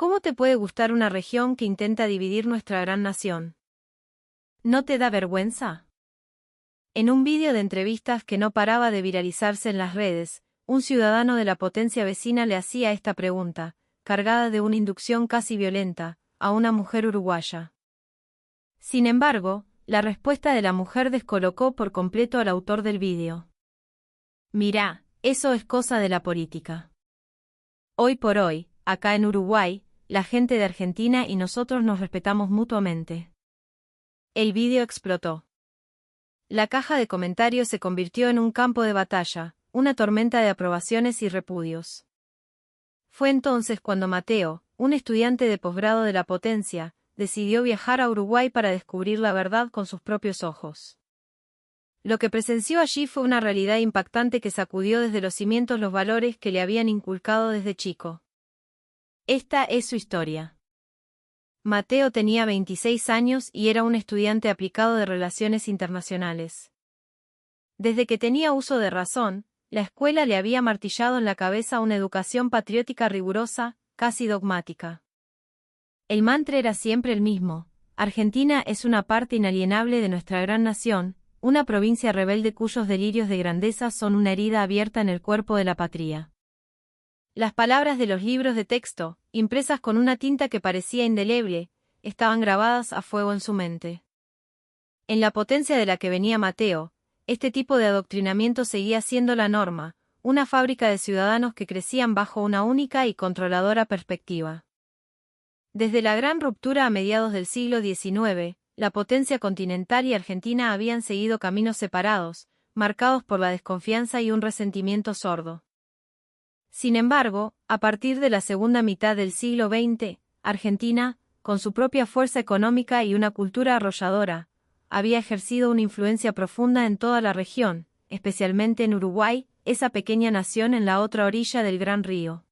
¿Cómo te puede gustar una región que intenta dividir nuestra gran nación? ¿No te da vergüenza? En un vídeo de entrevistas que no paraba de viralizarse en las redes, un ciudadano de la potencia vecina le hacía esta pregunta, cargada de una inducción casi violenta, a una mujer uruguaya. Sin embargo, la respuesta de la mujer descolocó por completo al autor del vídeo. Mirá, eso es cosa de la política. Hoy por hoy, acá en Uruguay, la gente de Argentina y nosotros nos respetamos mutuamente. El vídeo explotó. La caja de comentarios se convirtió en un campo de batalla, una tormenta de aprobaciones y repudios. Fue entonces cuando Mateo, un estudiante de posgrado de la potencia, decidió viajar a Uruguay para descubrir la verdad con sus propios ojos. Lo que presenció allí fue una realidad impactante que sacudió desde los cimientos los valores que le habían inculcado desde chico. Esta es su historia. Mateo tenía 26 años y era un estudiante aplicado de Relaciones Internacionales. Desde que tenía uso de razón, la escuela le había martillado en la cabeza una educación patriótica rigurosa, casi dogmática. El mantra era siempre el mismo: Argentina es una parte inalienable de nuestra gran nación, una provincia rebelde cuyos delirios de grandeza son una herida abierta en el cuerpo de la patria. Las palabras de los libros de texto, impresas con una tinta que parecía indeleble, estaban grabadas a fuego en su mente. En la potencia de la que venía Mateo, este tipo de adoctrinamiento seguía siendo la norma, una fábrica de ciudadanos que crecían bajo una única y controladora perspectiva. Desde la gran ruptura a mediados del siglo XIX, la potencia continental y Argentina habían seguido caminos separados, marcados por la desconfianza y un resentimiento sordo. Sin embargo, a partir de la segunda mitad del siglo XX, Argentina, con su propia fuerza económica y una cultura arrolladora, había ejercido una influencia profunda en toda la región, especialmente en Uruguay, esa pequeña nación en la otra orilla del Gran Río.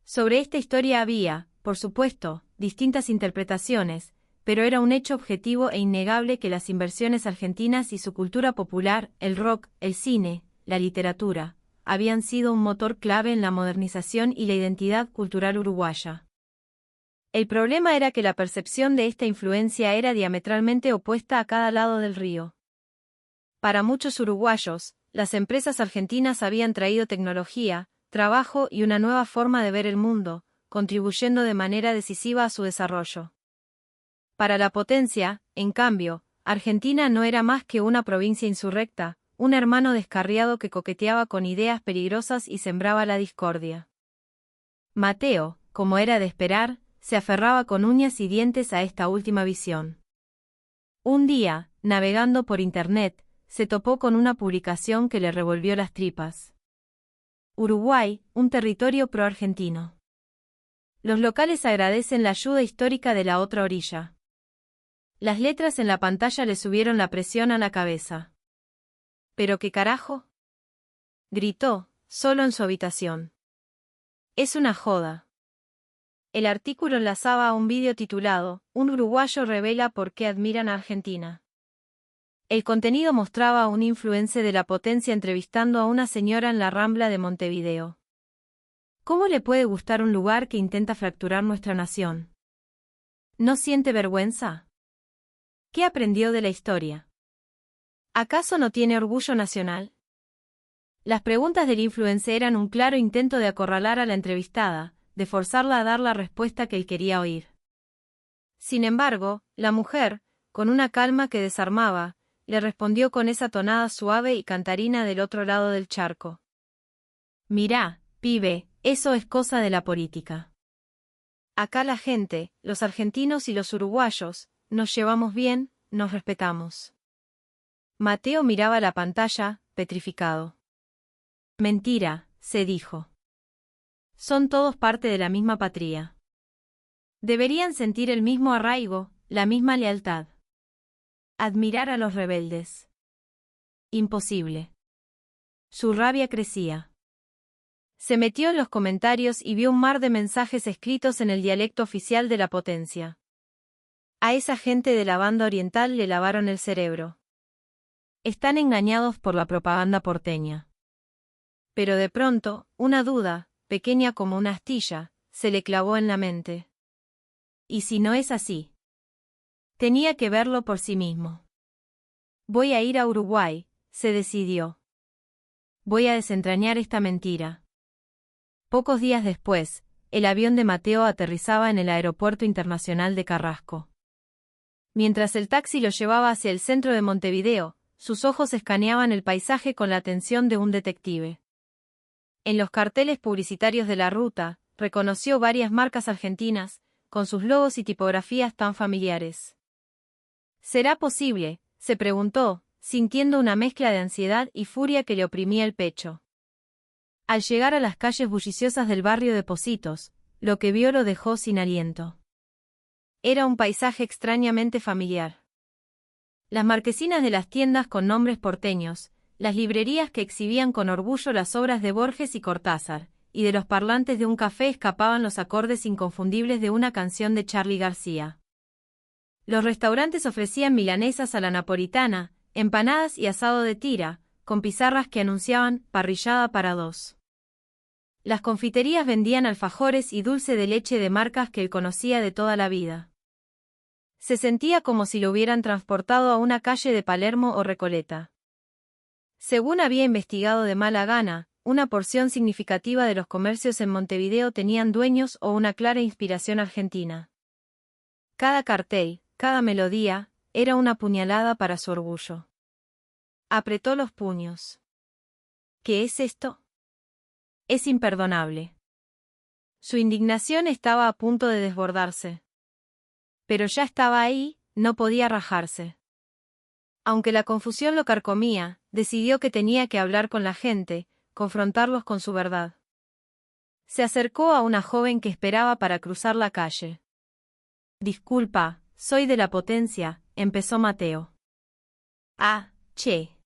Sobre esta historia había, por supuesto, distintas interpretaciones, pero era un hecho objetivo e innegable que las inversiones argentinas y su cultura popular, el rock, el cine, la literatura, habían sido un motor clave en la modernización y la identidad cultural uruguaya. El problema era que la percepción de esta influencia era diametralmente opuesta a cada lado del río. Para muchos uruguayos, las empresas argentinas habían traído tecnología, trabajo y una nueva forma de ver el mundo, contribuyendo de manera decisiva a su desarrollo. Para la potencia, en cambio, Argentina no era más que una provincia insurrecta, un hermano descarriado que coqueteaba con ideas peligrosas y sembraba la discordia. Mateo, como era de esperar, se aferraba con uñas y dientes a esta última visión. Un día, navegando por Internet, se topó con una publicación que le revolvió las tripas. Uruguay, un territorio pro-argentino. Los locales agradecen la ayuda histórica de la otra orilla. Las letras en la pantalla le subieron la presión a la cabeza. ¿Pero qué carajo?, gritó, solo en su habitación. Es una joda. El artículo enlazaba a un vídeo titulado «Un uruguayo revela por qué admiran a Argentina». El contenido mostraba a un influencer de la potencia entrevistando a una señora en la Rambla de Montevideo. ¿Cómo le puede gustar un lugar que intenta fracturar nuestra nación? ¿No siente vergüenza? ¿Qué aprendió de la historia? ¿Acaso no tiene orgullo nacional? Las preguntas del influencer eran un claro intento de acorralar a la entrevistada, de forzarla a dar la respuesta que él quería oír. Sin embargo, la mujer, con una calma que desarmaba, le respondió con esa tonada suave y cantarina del otro lado del charco. Mirá, pibe, eso es cosa de la política. Acá la gente, los argentinos y los uruguayos, nos llevamos bien, nos respetamos. Mateo miraba la pantalla, petrificado. Mentira, se dijo. Son todos parte de la misma patria. Deberían sentir el mismo arraigo, la misma lealtad. Admirar a los rebeldes. Imposible. Su rabia crecía. Se metió en los comentarios y vio un mar de mensajes escritos en el dialecto oficial de la potencia. A esa gente de la banda oriental le lavaron el cerebro. Están engañados por la propaganda porteña. Pero de pronto, una duda, pequeña como una astilla, se le clavó en la mente. ¿Y si no es así? Tenía que verlo por sí mismo. Voy a ir a Uruguay, se decidió. Voy a desentrañar esta mentira. Pocos días después, el avión de Mateo aterrizaba en el Aeropuerto Internacional de Carrasco. Mientras el taxi lo llevaba hacia el centro de Montevideo, sus ojos escaneaban el paisaje con la atención de un detective. En los carteles publicitarios de la ruta, reconoció varias marcas argentinas, con sus logos y tipografías tan familiares. ¿Será posible?, se preguntó, sintiendo una mezcla de ansiedad y furia que le oprimía el pecho. Al llegar a las calles bulliciosas del barrio de Pocitos, lo que vio lo dejó sin aliento. Era un paisaje extrañamente familiar. Las marquesinas de las tiendas con nombres porteños, las librerías que exhibían con orgullo las obras de Borges y Cortázar, y de los parlantes de un café escapaban los acordes inconfundibles de una canción de Charly García. Los restaurantes ofrecían milanesas a la napolitana, empanadas y asado de tira, con pizarras que anunciaban parrillada para dos. Las confiterías vendían alfajores y dulce de leche de marcas que él conocía de toda la vida. Se sentía como si lo hubieran transportado a una calle de Palermo o Recoleta. Según había investigado de mala gana, una porción significativa de los comercios en Montevideo tenían dueños o una clara inspiración argentina. Cada cartel, cada melodía, era una puñalada para su orgullo. Apretó los puños. ¿Qué es esto? Es imperdonable. Su indignación estaba a punto de desbordarse. Pero ya estaba ahí, no podía rajarse. Aunque la confusión lo carcomía, decidió que tenía que hablar con la gente, confrontarlos con su verdad. Se acercó a una joven que esperaba para cruzar la calle. Disculpa, soy de la Potencia, empezó Mateo. Ah, che.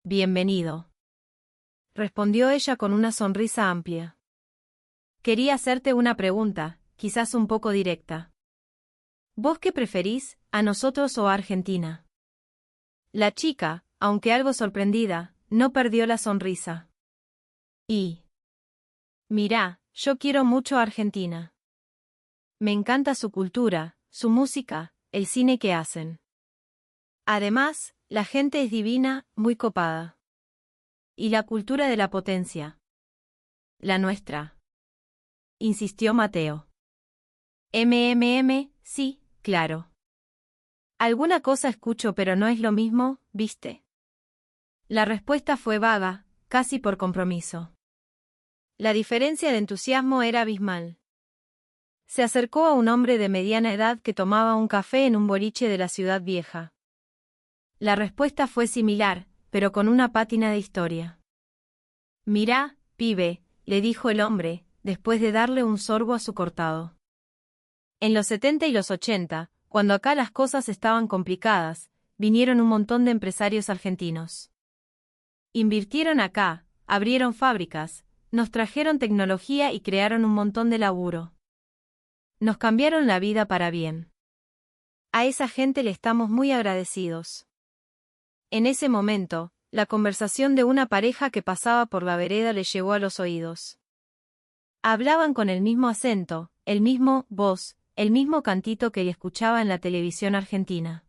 Bienvenido. Respondió ella con una sonrisa amplia. Quería hacerte una pregunta, quizás un poco directa. ¿Vos qué preferís, a nosotros o a Argentina? La chica, aunque algo sorprendida, no perdió la sonrisa. Mirá, yo quiero mucho a Argentina. Me encanta su cultura, su música, el cine que hacen. Además, la gente es divina, muy copada. Y la cultura de la Potencia. La nuestra. Insistió Mateo. Sí, claro. Alguna cosa escucho pero no es lo mismo, ¿viste? La respuesta fue vaga, casi por compromiso. La diferencia de entusiasmo era abismal. Se acercó a un hombre de mediana edad que tomaba un café en un boliche de la ciudad vieja. La respuesta fue similar, pero con una pátina de historia. Mirá, pibe, le dijo el hombre, después de darle un sorbo a su cortado. En los 70 y los 80, cuando acá las cosas estaban complicadas, vinieron un montón de empresarios argentinos. Invirtieron acá, abrieron fábricas, nos trajeron tecnología y crearon un montón de laburo. Nos cambiaron la vida para bien. A esa gente le estamos muy agradecidos. En ese momento, la conversación de una pareja que pasaba por la vereda le llegó a los oídos. Hablaban con el mismo acento, el mismo voz, el mismo cantito que escuchaba en la televisión argentina.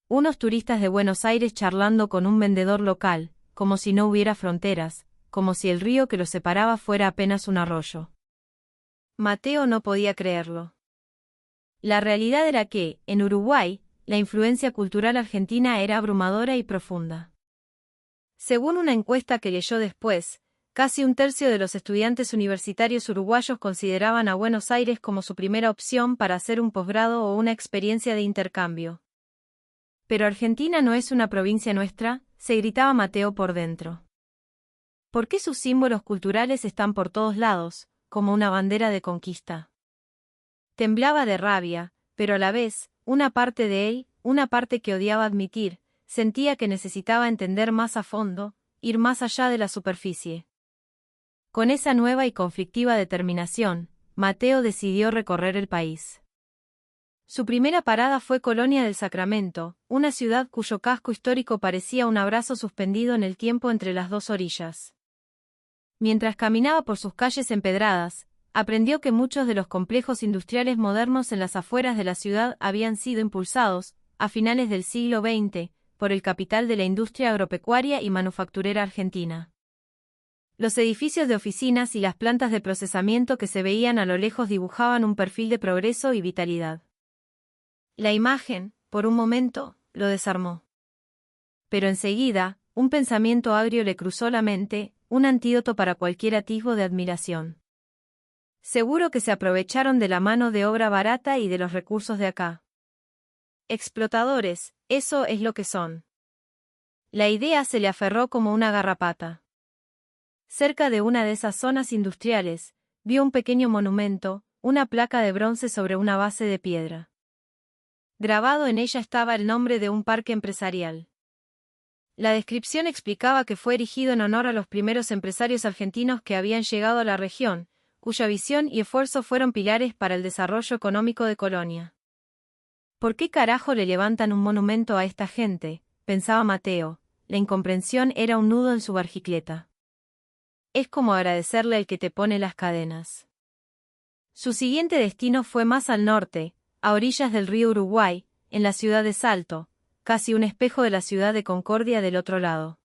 Unos turistas de Buenos Aires charlando con un vendedor local, como si no hubiera fronteras, como si el río que los separaba fuera apenas un arroyo. Mateo no podía creerlo. La realidad era que, en Uruguay, la influencia cultural argentina era abrumadora y profunda. Según una encuesta que leyó después, casi un tercio de los estudiantes universitarios uruguayos consideraban a Buenos Aires como su primera opción para hacer un posgrado o una experiencia de intercambio. Pero Argentina no es una provincia nuestra, se gritaba Mateo por dentro. ¿Por qué sus símbolos culturales están por todos lados, como una bandera de conquista? Temblaba de rabia, pero a la vez, una parte de él, una parte que odiaba admitir, sentía que necesitaba entender más a fondo, ir más allá de la superficie. Con esa nueva y conflictiva determinación, Mateo decidió recorrer el país. Su primera parada fue Colonia del Sacramento, una ciudad cuyo casco histórico parecía un abrazo suspendido en el tiempo entre las dos orillas. Mientras caminaba por sus calles empedradas, aprendió que muchos de los complejos industriales modernos en las afueras de la ciudad habían sido impulsados, a finales del siglo XX, por el capital de la industria agropecuaria y manufacturera argentina. Los edificios de oficinas y las plantas de procesamiento que se veían a lo lejos dibujaban un perfil de progreso y vitalidad. La imagen, por un momento, lo desarmó. Pero enseguida, un pensamiento agrio le cruzó la mente, un antídoto para cualquier atisbo de admiración. Seguro que se aprovecharon de la mano de obra barata y de los recursos de acá. Explotadores, eso es lo que son. La idea se le aferró como una garrapata. Cerca de una de esas zonas industriales, vio un pequeño monumento, una placa de bronce sobre una base de piedra. Grabado en ella estaba el nombre de un parque empresarial. La descripción explicaba que fue erigido en honor a los primeros empresarios argentinos que habían llegado a la región, cuya visión y esfuerzo fueron pilares para el desarrollo económico de Colonia. ¿Por qué carajo le levantan un monumento a esta gente?, pensaba Mateo. La incomprensión era un nudo en su barjicleta. Es como agradecerle al que te pone las cadenas. Su siguiente destino fue más al norte, a orillas del río Uruguay, en la ciudad de Salto, casi un espejo de la ciudad de Concordia del otro lado.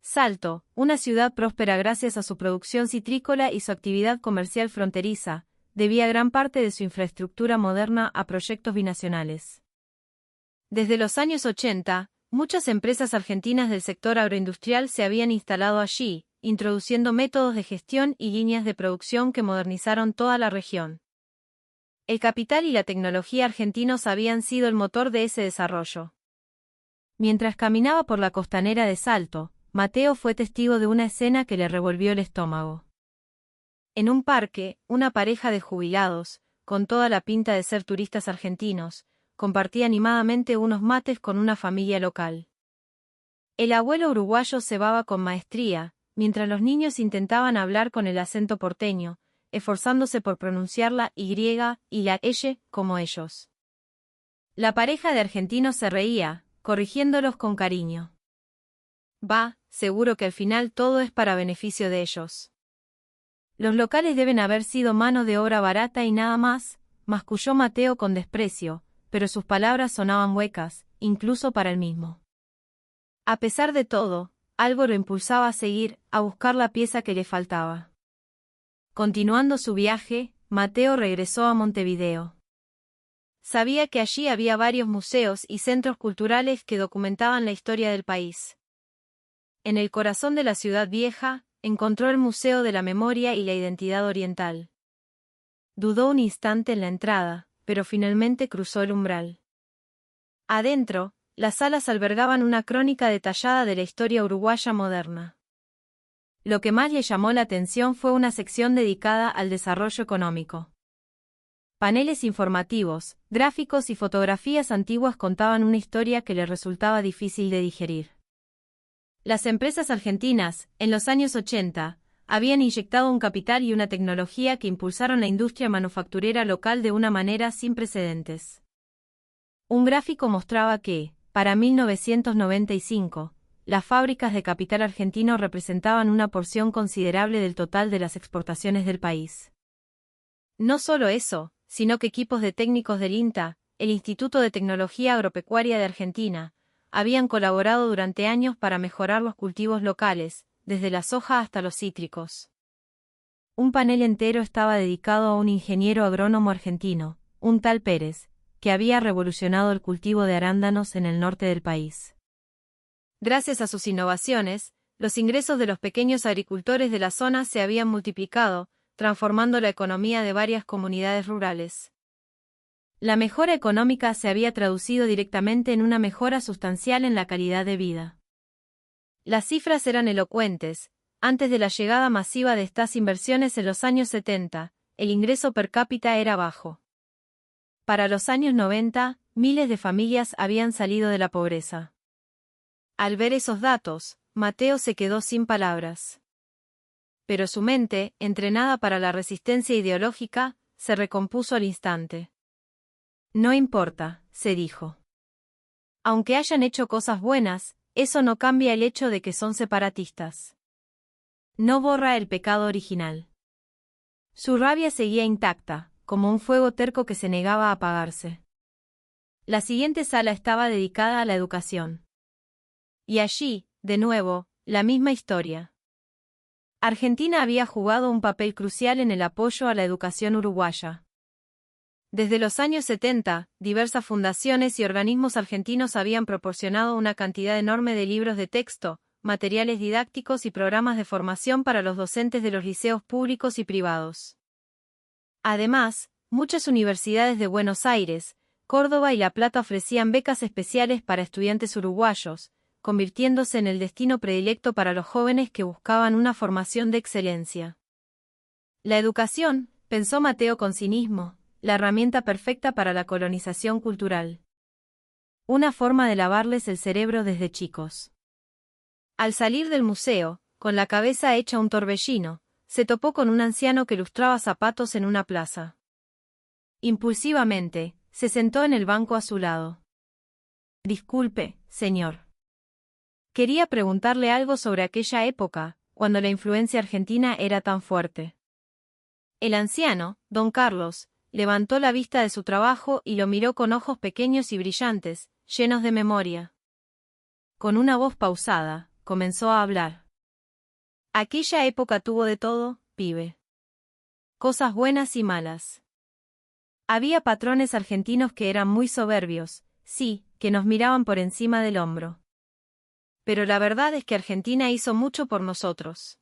Salto, una ciudad próspera gracias a su producción citrícola y su actividad comercial fronteriza, debía gran parte de su infraestructura moderna a proyectos binacionales. Desde los años 80, muchas empresas argentinas del sector agroindustrial se habían instalado allí, introduciendo métodos de gestión y líneas de producción que modernizaron toda la región. El capital y la tecnología argentinos habían sido el motor de ese desarrollo. Mientras caminaba por la costanera de Salto, Mateo fue testigo de una escena que le revolvió el estómago. En un parque, una pareja de jubilados, con toda la pinta de ser turistas argentinos, compartía animadamente unos mates con una familia local. El abuelo uruguayo cebaba con maestría, mientras los niños intentaban hablar con el acento porteño, esforzándose por pronunciar la Y y la L como ellos. La pareja de argentinos se reía, corrigiéndolos con cariño. Va, seguro que al final todo es para beneficio de ellos. Los locales deben haber sido mano de obra barata y nada más, masculló Mateo con desprecio, pero sus palabras sonaban huecas, incluso para él mismo. A pesar de todo, algo lo impulsaba a seguir, a buscar la pieza que le faltaba. Continuando su viaje, Mateo regresó a Montevideo. Sabía que allí había varios museos y centros culturales que documentaban la historia del país. En el corazón de la ciudad vieja, encontró el Museo de la Memoria y la Identidad Oriental. Dudó un instante en la entrada, pero finalmente cruzó el umbral. Adentro, las salas albergaban una crónica detallada de la historia uruguaya moderna. Lo que más le llamó la atención fue una sección dedicada al desarrollo económico. Paneles informativos, gráficos y fotografías antiguas contaban una historia que le resultaba difícil de digerir. Las empresas argentinas, en los años 80, habían inyectado un capital y una tecnología que impulsaron la industria manufacturera local de una manera sin precedentes. Un gráfico mostraba que, para 1995, las fábricas de capital argentino representaban una porción considerable del total de las exportaciones del país. No solo eso, sino que equipos de técnicos del INTA, el Instituto de Tecnología Agropecuaria de Argentina, habían colaborado durante años para mejorar los cultivos locales, desde la soja hasta los cítricos. Un panel entero estaba dedicado a un ingeniero agrónomo argentino, un tal Pérez, que había revolucionado el cultivo de arándanos en el norte del país. Gracias a sus innovaciones, los ingresos de los pequeños agricultores de la zona se habían multiplicado, transformando la economía de varias comunidades rurales. La mejora económica se había traducido directamente en una mejora sustancial en la calidad de vida. Las cifras eran elocuentes. Antes de la llegada masiva de estas inversiones en los años 70, el ingreso per cápita era bajo. Para los años 90, miles de familias habían salido de la pobreza. Al ver esos datos, Mateo se quedó sin palabras. Pero su mente, entrenada para la resistencia ideológica, se recompuso al instante. No importa, se dijo. Aunque hayan hecho cosas buenas, eso no cambia el hecho de que son separatistas. No borra el pecado original. Su rabia seguía intacta, como un fuego terco que se negaba a apagarse. La siguiente sala estaba dedicada a la educación. Y allí, de nuevo, la misma historia. Argentina había jugado un papel crucial en el apoyo a la educación uruguaya. Desde los años 70, diversas fundaciones y organismos argentinos habían proporcionado una cantidad enorme de libros de texto, materiales didácticos y programas de formación para los docentes de los liceos públicos y privados. Además, muchas universidades de Buenos Aires, Córdoba y La Plata ofrecían becas especiales para estudiantes uruguayos, convirtiéndose en el destino predilecto para los jóvenes que buscaban una formación de excelencia. La educación, pensó Mateo con cinismo, la herramienta perfecta para la colonización cultural. Una forma de lavarles el cerebro desde chicos. Al salir del museo, con la cabeza hecha un torbellino, se topó con un anciano que lustraba zapatos en una plaza. Impulsivamente, se sentó en el banco a su lado. Disculpe, señor. Quería preguntarle algo sobre aquella época, cuando la influencia argentina era tan fuerte. El anciano, don Carlos, levantó la vista de su trabajo y lo miró con ojos pequeños y brillantes, llenos de memoria. Con una voz pausada, comenzó a hablar. Aquella época tuvo de todo, pibe. Cosas buenas y malas. Había patrones argentinos que eran muy soberbios, sí, que nos miraban por encima del hombro. Pero la verdad es que Argentina hizo mucho por nosotros.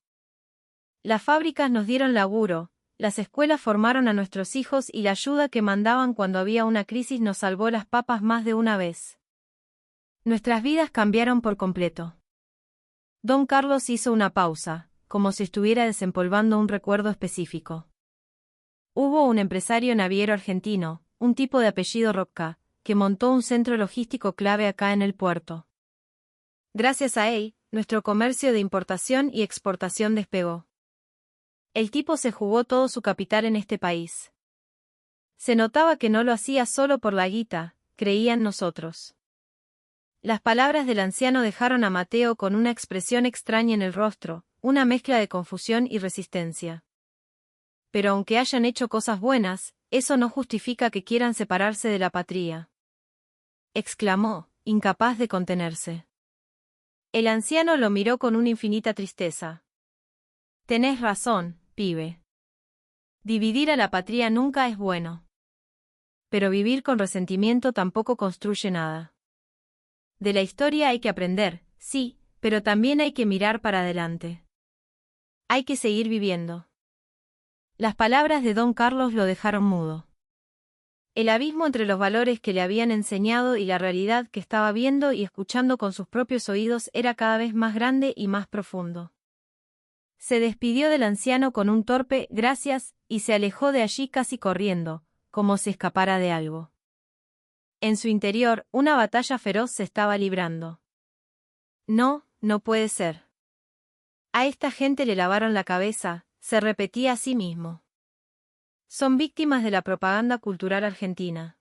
Las fábricas nos dieron laburo, las escuelas formaron a nuestros hijos y la ayuda que mandaban cuando había una crisis nos salvó las papas más de una vez. Nuestras vidas cambiaron por completo. Don Carlos hizo una pausa, como si estuviera desempolvando un recuerdo específico. Hubo un empresario naviero argentino, un tipo de apellido Rocca, que montó un centro logístico clave acá en el puerto. Gracias a él, nuestro comercio de importación y exportación despegó. El tipo se jugó todo su capital en este país. Se notaba que no lo hacía solo por la guita, creía en nosotros. Las palabras del anciano dejaron a Mateo con una expresión extraña en el rostro, una mezcla de confusión y resistencia. Pero aunque hayan hecho cosas buenas, eso no justifica que quieran separarse de la patria. Exclamó, incapaz de contenerse. El anciano lo miró con una infinita tristeza. Tenés razón, pibe. Dividir a la patria nunca es bueno. Pero vivir con resentimiento tampoco construye nada. De la historia hay que aprender, sí, pero también hay que mirar para adelante. Hay que seguir viviendo. Las palabras de don Carlos lo dejaron mudo. El abismo entre los valores que le habían enseñado y la realidad que estaba viendo y escuchando con sus propios oídos era cada vez más grande y más profundo. Se despidió del anciano con un torpe «gracias» y se alejó de allí casi corriendo, como si escapara de algo. En su interior, una batalla feroz se estaba librando. No, no puede ser. A esta gente le lavaron la cabeza, se repetía a sí mismo. Son víctimas de la propaganda cultural argentina.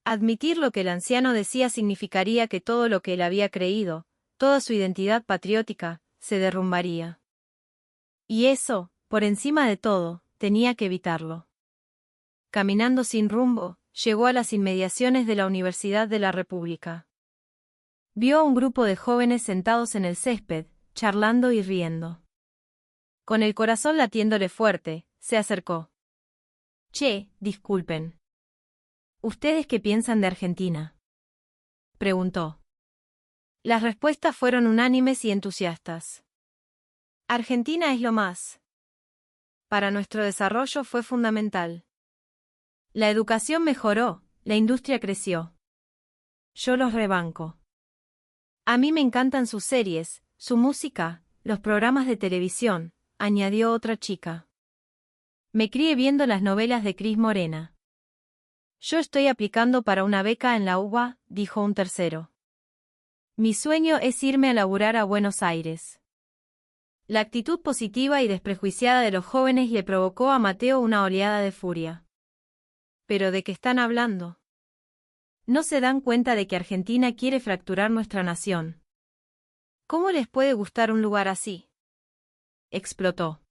Admitir lo que el anciano decía significaría que todo lo que él había creído, toda su identidad patriótica, se derrumbaría. Y eso, por encima de todo, tenía que evitarlo. Caminando sin rumbo, llegó a las inmediaciones de la Universidad de la República. Vio a un grupo de jóvenes sentados en el césped, charlando y riendo. Con el corazón latiéndole fuerte, se acercó. «Che, disculpen. ¿Ustedes qué piensan de Argentina?», preguntó. Las respuestas fueron unánimes y entusiastas. Argentina es lo más. Para nuestro desarrollo fue fundamental. La educación mejoró, la industria creció. Yo los rebanco. A mí me encantan sus series, su música, los programas de televisión, añadió otra chica. Me crié viendo las novelas de Cris Morena. Yo estoy aplicando para una beca en la UBA, dijo un tercero. Mi sueño es irme a laburar a Buenos Aires. La actitud positiva y desprejuiciada de los jóvenes le provocó a Mateo una oleada de furia. ¿Pero de qué están hablando? ¿No se dan cuenta de que Argentina quiere fracturar nuestra nación? ¿Cómo les puede gustar un lugar así?, explotó.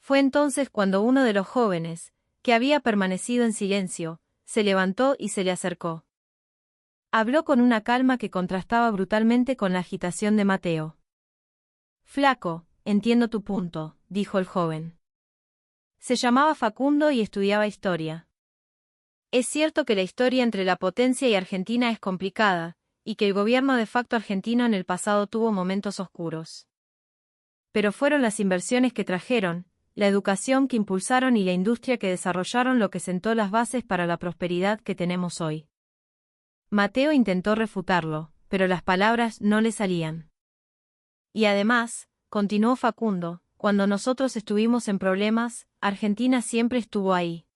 Fue entonces cuando uno de los jóvenes, que había permanecido en silencio, se levantó y se le acercó. Habló con una calma que contrastaba brutalmente con la agitación de Mateo. «Flaco, entiendo tu punto», dijo el joven. Se llamaba Facundo y estudiaba historia. Es cierto que la historia entre la potencia y Argentina es complicada, y que el gobierno de facto argentino en el pasado tuvo momentos oscuros. Pero fueron las inversiones que trajeron, la educación que impulsaron y la industria que desarrollaron lo que sentó las bases para la prosperidad que tenemos hoy. Mateo intentó refutarlo, pero las palabras no le salían. Y además, continuó Facundo, cuando nosotros estuvimos en problemas, Argentina siempre estuvo ahí.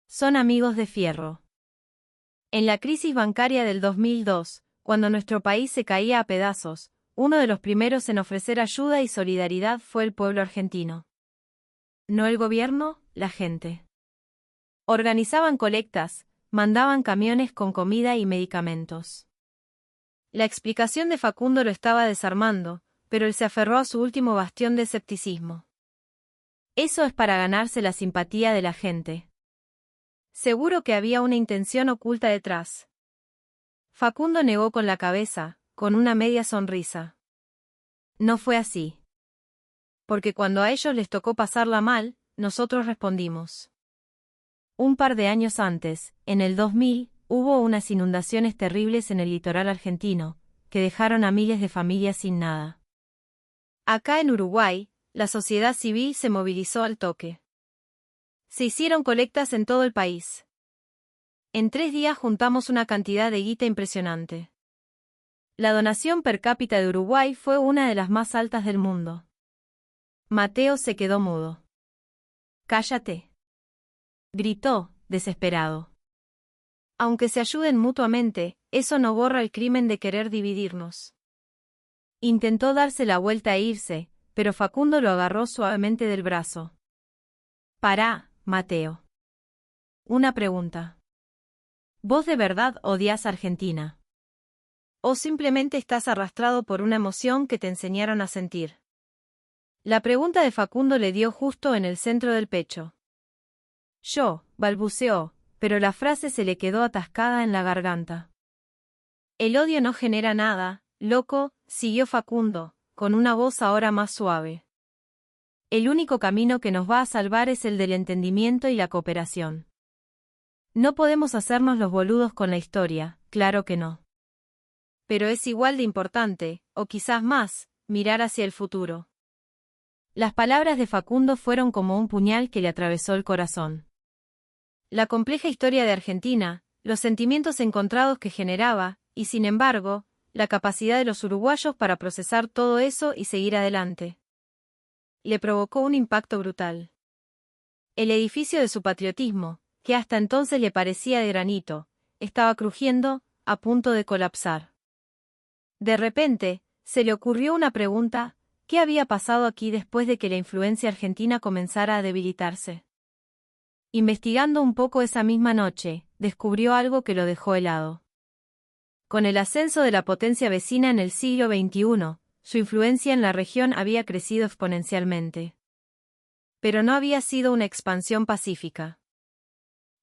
Son amigos de fierro. En la crisis bancaria del 2002, cuando nuestro país se caía a pedazos, uno de los primeros en ofrecer ayuda y solidaridad fue el pueblo argentino. No el gobierno, la gente. Organizaban colectas, mandaban camiones con comida y medicamentos. La explicación de Facundo lo estaba desarmando, pero él se aferró a su último bastión de escepticismo. Eso es para ganarse la simpatía de la gente. Seguro que había una intención oculta detrás. Facundo negó con la cabeza, con una media sonrisa. No fue así. Porque cuando a ellos les tocó pasarla mal, nosotros respondimos. Un par de años antes, en el 2000, hubo unas inundaciones terribles en el litoral argentino, que dejaron a miles de familias sin nada. Acá en Uruguay, la sociedad civil se movilizó al toque. Se hicieron colectas en todo el país. En 3 días juntamos una cantidad de guita impresionante. La donación per cápita de Uruguay fue una de las más altas del mundo. Mateo se quedó mudo. «Cállate», gritó, desesperado. Aunque se ayuden mutuamente, eso no borra el crimen de querer dividirnos. Intentó darse la vuelta e irse, pero Facundo lo agarró suavemente del brazo. «Pará, Mateo. Una pregunta. ¿Vos de verdad odias a Argentina? ¿O simplemente estás arrastrado por una emoción que te enseñaron a sentir?» La pregunta de Facundo le dio justo en el centro del pecho. «Yo», balbuceó, pero la frase se le quedó atascada en la garganta. «El odio no genera nada, loco», siguió Facundo, con una voz ahora más suave. «El único camino que nos va a salvar es el del entendimiento y la cooperación. No podemos hacernos los boludos con la historia, claro que no. Pero es igual de importante, o quizás más, mirar hacia el futuro». Las palabras de Facundo fueron como un puñal que le atravesó el corazón. La compleja historia de Argentina, los sentimientos encontrados que generaba, y sin embargo, la capacidad de los uruguayos para procesar todo eso y seguir adelante. Le provocó un impacto brutal. El edificio de su patriotismo, que hasta entonces le parecía de granito, estaba crujiendo, a punto de colapsar. De repente, se le ocurrió una pregunta: ¿qué había pasado aquí después de que la influencia argentina comenzara a debilitarse? Investigando un poco esa misma noche, descubrió algo que lo dejó helado. Con el ascenso de la potencia vecina en el siglo XXI, su influencia en la región había crecido exponencialmente. Pero no había sido una expansión pacífica.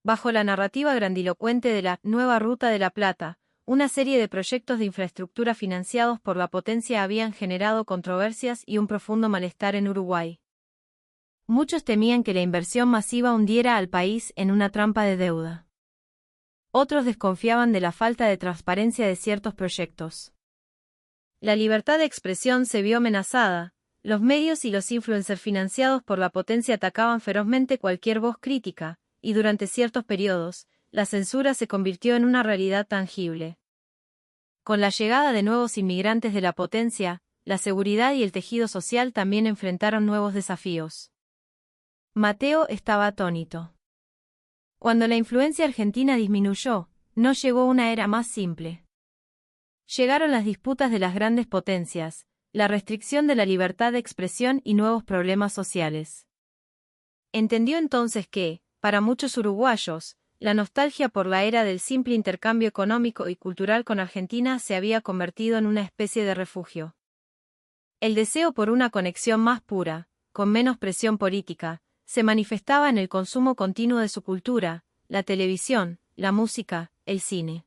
Bajo la narrativa grandilocuente de la Nueva Ruta de la Plata, una serie de proyectos de infraestructura financiados por la potencia habían generado controversias y un profundo malestar en Uruguay. Muchos temían que la inversión masiva hundiera al país en una trampa de deuda. Otros desconfiaban de la falta de transparencia de ciertos proyectos. La libertad de expresión se vio amenazada, los medios y los influencers financiados por la potencia atacaban ferozmente cualquier voz crítica, y durante ciertos periodos, la censura se convirtió en una realidad tangible. Con la llegada de nuevos inmigrantes de la potencia, la seguridad y el tejido social también enfrentaron nuevos desafíos. Mateo estaba atónito. Cuando la influencia argentina disminuyó, no llegó una era más simple. Llegaron las disputas de las grandes potencias, la restricción de la libertad de expresión y nuevos problemas sociales. Entendió entonces que, para muchos uruguayos, la nostalgia por la era del simple intercambio económico y cultural con Argentina se había convertido en una especie de refugio. El deseo por una conexión más pura, con menos presión política, se manifestaba en el consumo continuo de su cultura, la televisión, la música, el cine.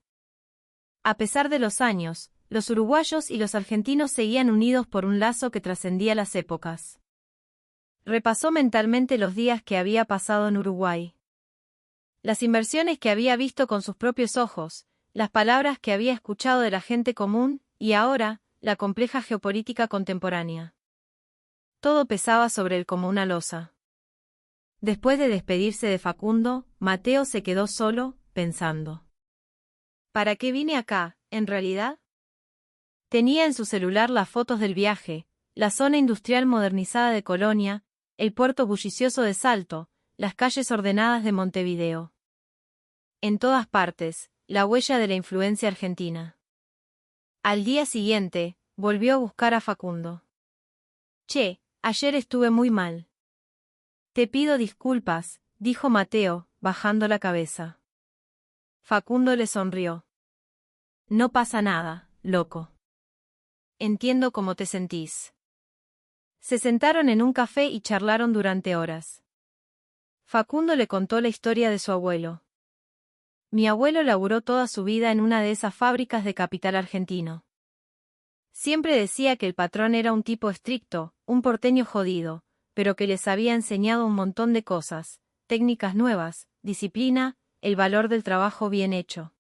A pesar de los años, los uruguayos y los argentinos seguían unidos por un lazo que trascendía las épocas. Repasó mentalmente los días que había pasado en Uruguay. Las inversiones que había visto con sus propios ojos, las palabras que había escuchado de la gente común, y ahora, la compleja geopolítica contemporánea. Todo pesaba sobre él como una losa. Después de despedirse de Facundo, Mateo se quedó solo, pensando. ¿Para qué vine acá, en realidad? Tenía en su celular las fotos del viaje, la zona industrial modernizada de Colonia, el puerto bullicioso de Salto, las calles ordenadas de Montevideo. En todas partes, la huella de la influencia argentina. Al día siguiente, volvió a buscar a Facundo. Che, ayer estuve muy mal. Te pido disculpas, dijo Mateo, bajando la cabeza. Facundo le sonrió. No pasa nada, loco. Entiendo cómo te sentís. Se sentaron en un café y charlaron durante horas. Facundo le contó la historia de su abuelo. Mi abuelo laburó toda su vida en una de esas fábricas de capital argentino. Siempre decía que el patrón era un tipo estricto, un porteño jodido, pero que les había enseñado un montón de cosas, técnicas nuevas, disciplina, el valor del trabajo bien hecho.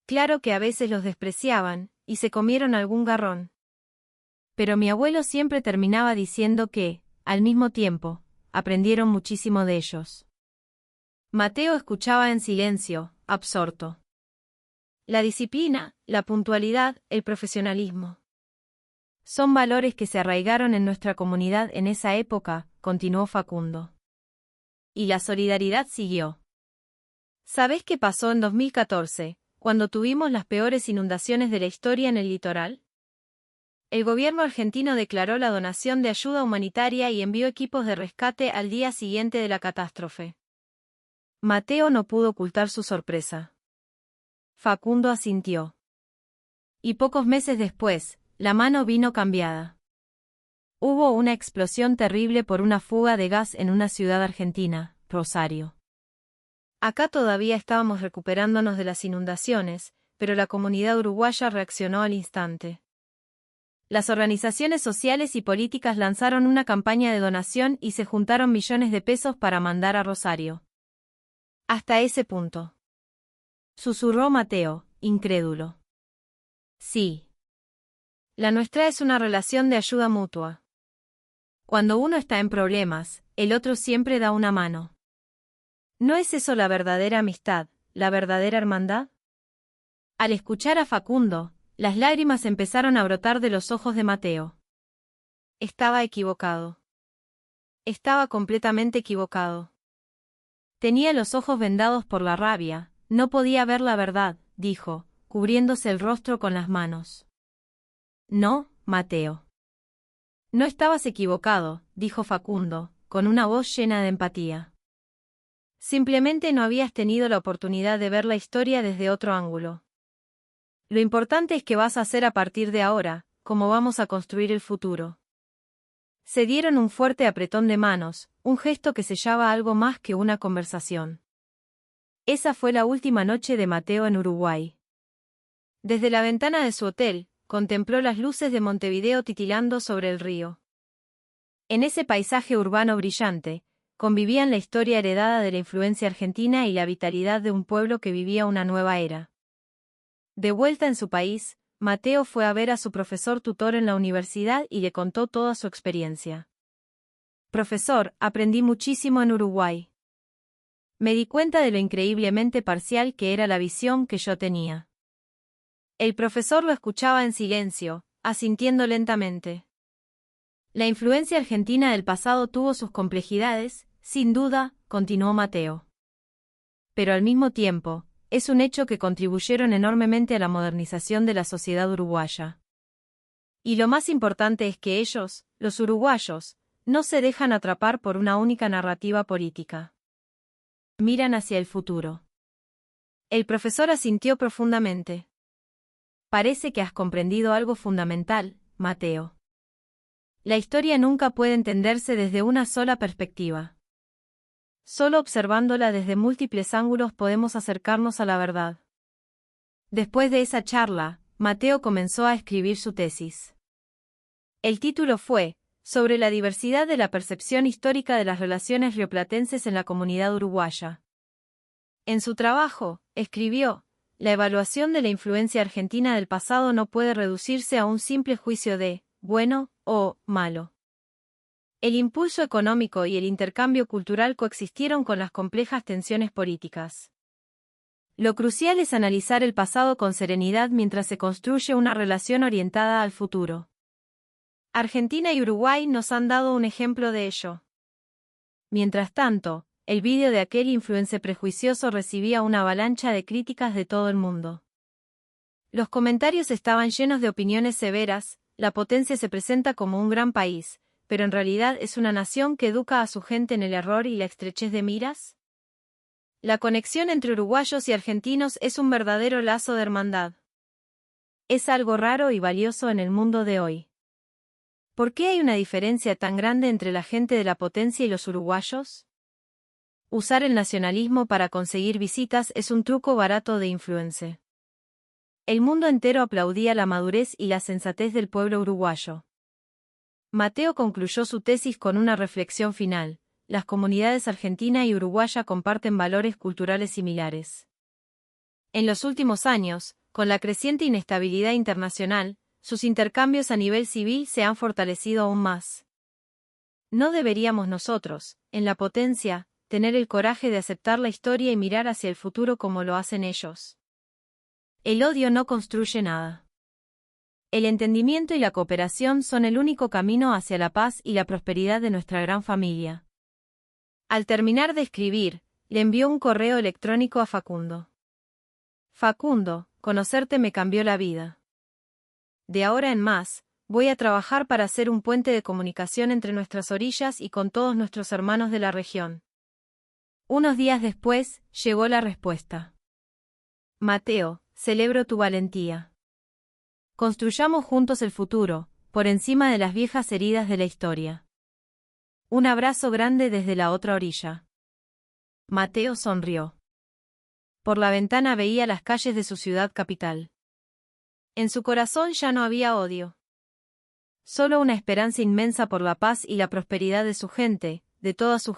Claro que a veces los despreciaban, y se comieron algún garrón. Pero mi abuelo siempre terminaba diciendo que, al mismo tiempo, aprendieron muchísimo de ellos. Mateo escuchaba en silencio, absorto. La disciplina, la puntualidad, el profesionalismo. Son valores que se arraigaron en nuestra comunidad en esa época, continuó Facundo. Y la solidaridad siguió. ¿Sabés qué pasó en 2014, cuando tuvimos las peores inundaciones de la historia en el litoral? El gobierno argentino declaró la donación de ayuda humanitaria y envió equipos de rescate al día siguiente de la catástrofe. Mateo no pudo ocultar su sorpresa. Facundo asintió. Y pocos meses después, la mano vino cambiada. Hubo una explosión terrible por una fuga de gas en una ciudad argentina, Rosario. Acá todavía estábamos recuperándonos de las inundaciones, pero la comunidad uruguaya reaccionó al instante. Las organizaciones sociales y políticas lanzaron una campaña de donación y se juntaron millones de pesos para mandar a Rosario. Hasta ese punto. Susurró Mateo, incrédulo. Sí. La nuestra es una relación de ayuda mutua. Cuando uno está en problemas, el otro siempre da una mano. ¿No es eso la verdadera amistad, la verdadera hermandad? Al escuchar a Facundo, las lágrimas empezaron a brotar de los ojos de Mateo. Estaba equivocado. Estaba completamente equivocado. Tenía los ojos vendados por la rabia, no podía ver la verdad, dijo, cubriéndose el rostro con las manos. No, Mateo. No estabas equivocado, dijo Facundo, con una voz llena de empatía. Simplemente no habías tenido la oportunidad de ver la historia desde otro ángulo. Lo importante es qué vas a hacer a partir de ahora, cómo vamos a construir el futuro. Se dieron un fuerte apretón de manos, un gesto que sellaba algo más que una conversación. Esa fue la última noche de Mateo en Uruguay. Desde la ventana de su hotel, contempló las luces de Montevideo titilando sobre el río. En ese paisaje urbano brillante, convivían la historia heredada de la influencia argentina y la vitalidad de un pueblo que vivía una nueva era. De vuelta en su país, Mateo fue a ver a su profesor tutor en la universidad y le contó toda su experiencia. Profesor, aprendí muchísimo en Uruguay. Me di cuenta de lo increíblemente parcial que era la visión que yo tenía. El profesor lo escuchaba en silencio, asintiendo lentamente. La influencia argentina del pasado tuvo sus complejidades, sin duda, continuó Mateo. Pero al mismo tiempo, es un hecho que contribuyeron enormemente a la modernización de la sociedad uruguaya. Y lo más importante es que ellos, los uruguayos, no se dejan atrapar por una única narrativa política. Miran hacia el futuro. El profesor asintió profundamente. Parece que has comprendido algo fundamental, Mateo. La historia nunca puede entenderse desde una sola perspectiva. Solo observándola desde múltiples ángulos podemos acercarnos a la verdad. Después de esa charla, Mateo comenzó a escribir su tesis. El título fue sobre la diversidad de la percepción histórica de las relaciones rioplatenses en la comunidad uruguaya. En su trabajo, escribió: la evaluación de la influencia argentina del pasado no puede reducirse a un simple juicio de bueno o malo. El impulso económico y el intercambio cultural coexistieron con las complejas tensiones políticas. Lo crucial es analizar el pasado con serenidad mientras se construye una relación orientada al futuro. Argentina y Uruguay nos han dado un ejemplo de ello. Mientras tanto, el vídeo de aquel influencer prejuicioso recibía una avalancha de críticas de todo el mundo. Los comentarios estaban llenos de opiniones severas: la potencia se presenta como un gran país, pero en realidad es una nación que educa a su gente en el error y la estrechez de miras. La conexión entre uruguayos y argentinos es un verdadero lazo de hermandad. Es algo raro y valioso en el mundo de hoy. ¿Por qué hay una diferencia tan grande entre la gente de la potencia y los uruguayos? Usar el nacionalismo para conseguir visitas es un truco barato de influencia. El mundo entero aplaudía la madurez y la sensatez del pueblo uruguayo. Mateo concluyó su tesis con una reflexión final: las comunidades argentina y uruguaya comparten valores culturales similares. En los últimos años, con la creciente inestabilidad internacional, sus intercambios a nivel civil se han fortalecido aún más. ¿No deberíamos nosotros, en la potencia, tener el coraje de aceptar la historia y mirar hacia el futuro como lo hacen ellos? El odio no construye nada. El entendimiento y la cooperación son el único camino hacia la paz y la prosperidad de nuestra gran familia. Al terminar de escribir, le envió un correo electrónico a Facundo. Facundo, conocerte me cambió la vida. De ahora en más, voy a trabajar para ser un puente de comunicación entre nuestras orillas y con todos nuestros hermanos de la región. Unos días después, llegó la respuesta. Mateo, celebro tu valentía. Construyamos juntos el futuro, por encima de las viejas heridas de la historia. Un abrazo grande desde la otra orilla. Mateo sonrió. Por la ventana veía las calles de su ciudad capital. En su corazón ya no había odio. Solo una esperanza inmensa por la paz y la prosperidad de su gente, de toda su